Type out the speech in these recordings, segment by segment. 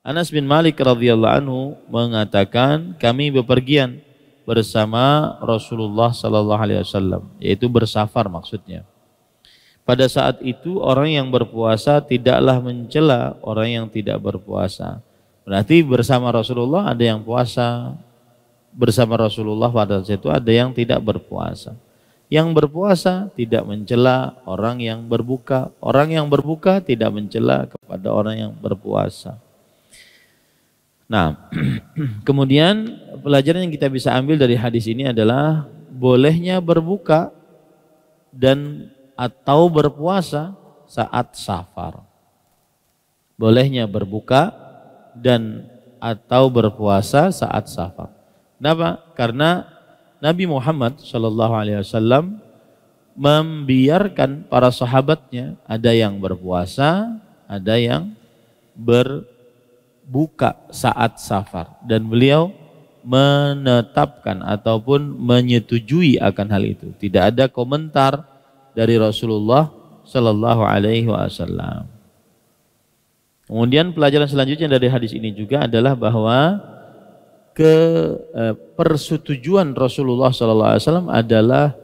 Anas bin Malik radhiyallahu anhu mengatakan kami bepergian bersama Rasulullah sallallahu alaihi wasallam, yaitu bersafar maksudnya. Pada saat itu orang yang berpuasa tidaklah mencela orang yang tidak berpuasa. Berarti bersama Rasulullah ada yang puasa, bersama Rasulullah pada saat itu ada yang tidak berpuasa. Yang berpuasa tidak mencela orang yang berbuka, orang yang berbuka tidak mencela kepada orang yang berpuasa. Nah, kemudian pelajaran yang kita bisa ambil dari hadis ini adalah bolehnya berbuka dan atau berpuasa saat safar. Bolehnya berbuka dan atau berpuasa saat safar. Kenapa? Karena Nabi Muhammad SAW membiarkan para sahabatnya, ada yang berpuasa, ada yang berbuka saat safar, dan beliau menetapkan ataupun menyetujui akan hal itu. Tidak ada komentar dari Rasulullah Sallallahu Alaihi Wasallam. Kemudian pelajaran selanjutnya dari hadis ini juga adalah bahwa persetujuan Rasulullah Sallallahu Alaihi Wasallam adalah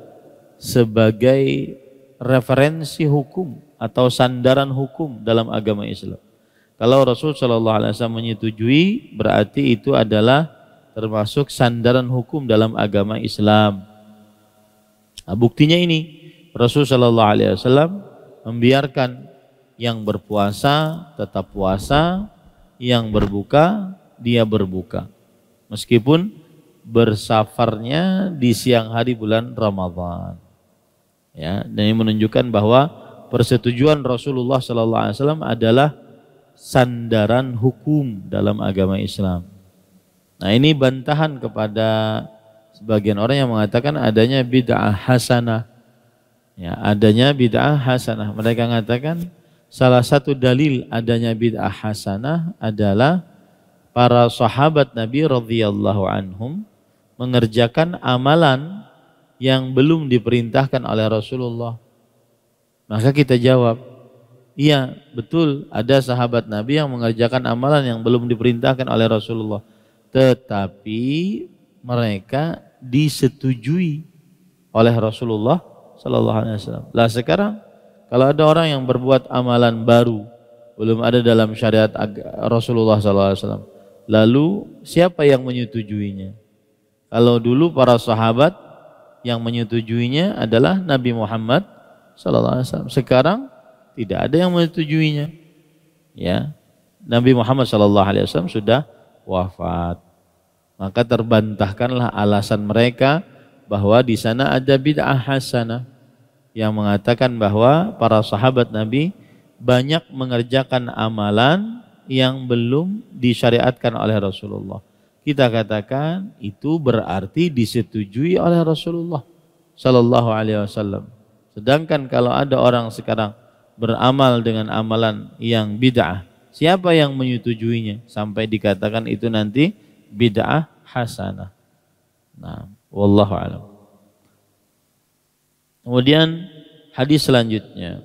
sebagai referensi hukum atau sandaran hukum dalam agama Islam. Kalau Rasul Sallallahu Alaihi Wasallam menyetujui, berarti itu adalah termasuk sandaran hukum dalam agama Islam. Nah, buktinya ini. Rasul Shallallahu Alaihi Wasallam membiarkan yang berpuasa tetap puasa, yang berbuka dia berbuka, meskipun bersafarnya di siang hari bulan Ramadan. Ya, dan ini menunjukkan bahwa persetujuan Rasulullah Shallallahu Alaihi Wasallam adalah sandaran hukum dalam agama Islam. Nah, ini bantahan kepada sebagian orang yang mengatakan adanya bid'ah hasanah. Ya, adanya bid'ah hasanah. Mereka mengatakan salah satu dalil adanya bid'ah hasanah adalah para sahabat Nabi radhiyallahu anhum mengerjakan amalan yang belum diperintahkan oleh Rasulullah. Maka kita jawab, iya betul ada sahabat Nabi yang mengerjakan amalan yang belum diperintahkan oleh Rasulullah, tetapi mereka disetujui oleh Rasulullah Sallallahu Alaihi Wasallam. Lah sekarang kalau ada orang yang berbuat amalan baru belum ada dalam syariat Rasulullah Sallallahu Alaihi Wasallam, lalu siapa yang menyetujuinya? Kalau dulu para sahabat yang menyetujuinya adalah Nabi Muhammad Sallallahu Alaihi Wasallam. Sekarang tidak ada yang menyetujuinya. Ya, Nabi Muhammad Sallallahu Alaihi Wasallam sudah wafat. Maka terbantahkanlah alasan mereka bahwa di sana ada bid'ah hasanah yang mengatakan bahwa para sahabat Nabi banyak mengerjakan amalan yang belum disyariatkan oleh Rasulullah. Kita katakan itu berarti disetujui oleh Rasulullah Sallallahu Alaihi Wasallam. Sedangkan kalau ada orang sekarang beramal dengan amalan yang bid'ah, siapa yang menyetujuinya sampai dikatakan itu nanti bid'ah hasanah? Nah, wallahu a'lam. Kemudian hadis selanjutnya,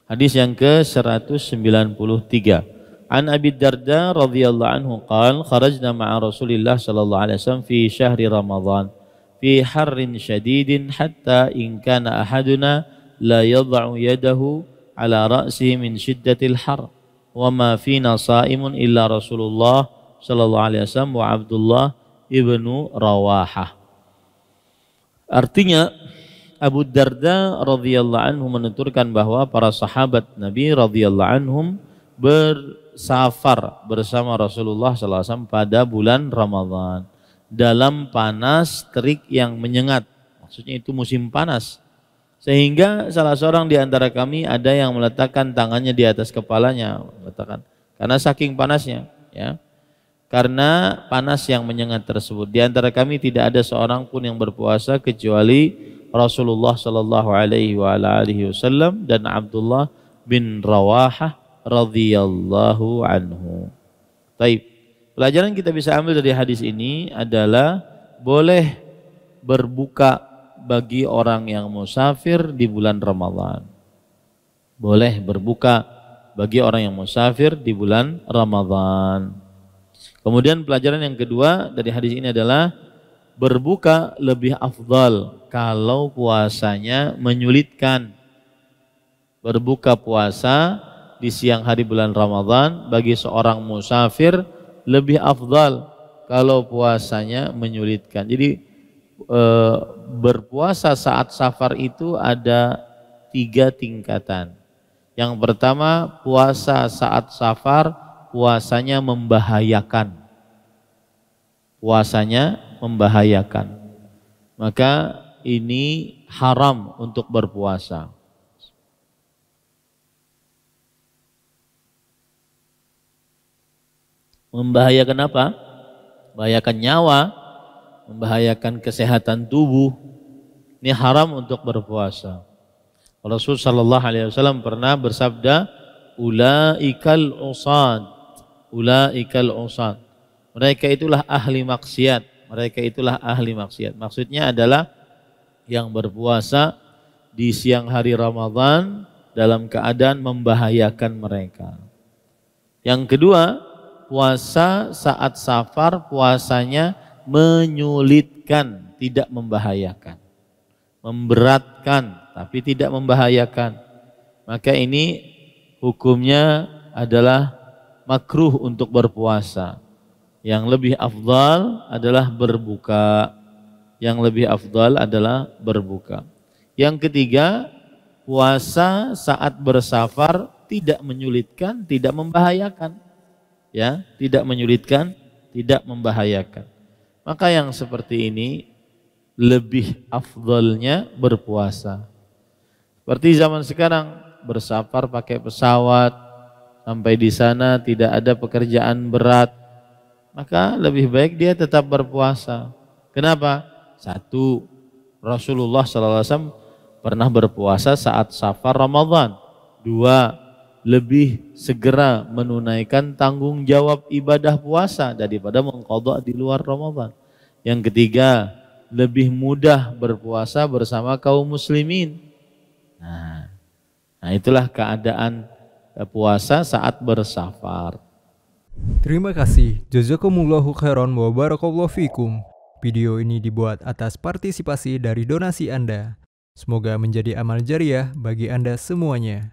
hadis yang ke-193. An Abi Darda radhiyallahu anhu qala kharajna ma'a Rasulillah sallallahu alaihi wasallam fi syahri Ramadan fi harrin syadidin hatta in kana ahaduna la yad'u yadahu ala ra'sihi min shiddatil har wa ma fina sha'imun illa Rasulullah sallallahu alaihi wasallam wa Abdullah ibnu Rawahah. Artinya Abu Darda radhiyallahu anhu menuturkan bahwa para sahabat Nabi radhiyallahu anhum bersafar bersama Rasulullah sallallahu alaihi wasallam pada bulan Ramadan dalam panas terik yang menyengat. Maksudnya itu musim panas. Sehingga salah seorang di antara kami ada yang meletakkan tangannya di atas kepalanya, meletakkan karena saking panasnya, ya. Karena panas yang menyengat tersebut. Di antara kami tidak ada seorang pun yang berpuasa kecuali Rasulullah sallallahu alaihi wasallam dan Abdullah bin Rawahah radhiyallahu anhu. Baik. Pelajaran kita bisa ambil dari hadis ini adalah boleh berbuka bagi orang yang musafir di bulan Ramadan. Boleh berbuka bagi orang yang musafir di bulan Ramadan. Kemudian pelajaran yang kedua dari hadis ini adalah berbuka lebih afdal kalau puasanya menyulitkan. Berbuka puasa di siang hari bulan Ramadan bagi seorang musafir lebih afdal kalau puasanya menyulitkan. Jadi berpuasa saat safar itu ada 3 tingkatan. Yang pertama, puasa saat safar puasanya membahayakan. Puasanya membahayakan. Maka ini haram untuk berpuasa. Membahayakan apa? Membahayakan nyawa, membahayakan kesehatan tubuh. Ini haram untuk berpuasa. Rasul sallallahu alaihi wasallam pernah bersabda, ulaikal usad, ulaikal usad. Mereka itulah ahli maksiat, mereka itulah ahli maksiat. Maksudnya adalah yang berpuasa di siang hari Ramadan dalam keadaan membahayakan mereka. Yang kedua, puasa saat safar puasanya menyulitkan, tidak membahayakan. Memberatkan tapi tidak membahayakan. Maka ini hukumnya adalah makruh untuk berpuasa. Yang lebih afdal adalah berbuka. Yang lebih afdal adalah berbuka. Yang ketiga, puasa saat bersafar tidak menyulitkan, tidak membahayakan. Ya, tidak menyulitkan, tidak membahayakan. Maka yang seperti ini lebih afdalnya berpuasa. Seperti zaman sekarang bersafar pakai pesawat, sampai di sana tidak ada pekerjaan berat, maka lebih baik dia tetap berpuasa. Kenapa? Satu, Rasulullah SAW pernah berpuasa saat safar Ramadan. Dua, lebih segera menunaikan tanggung jawab ibadah puasa daripada mengqadha di luar Ramadan. Yang ketiga, lebih mudah berpuasa bersama kaum muslimin. Nah itulah keadaan puasa saat bersafar. Terima kasih. Jazakumullahu khairan wa barakallahu fikum. Video ini dibuat atas partisipasi dari donasi Anda. Semoga menjadi amal jariah bagi Anda semuanya.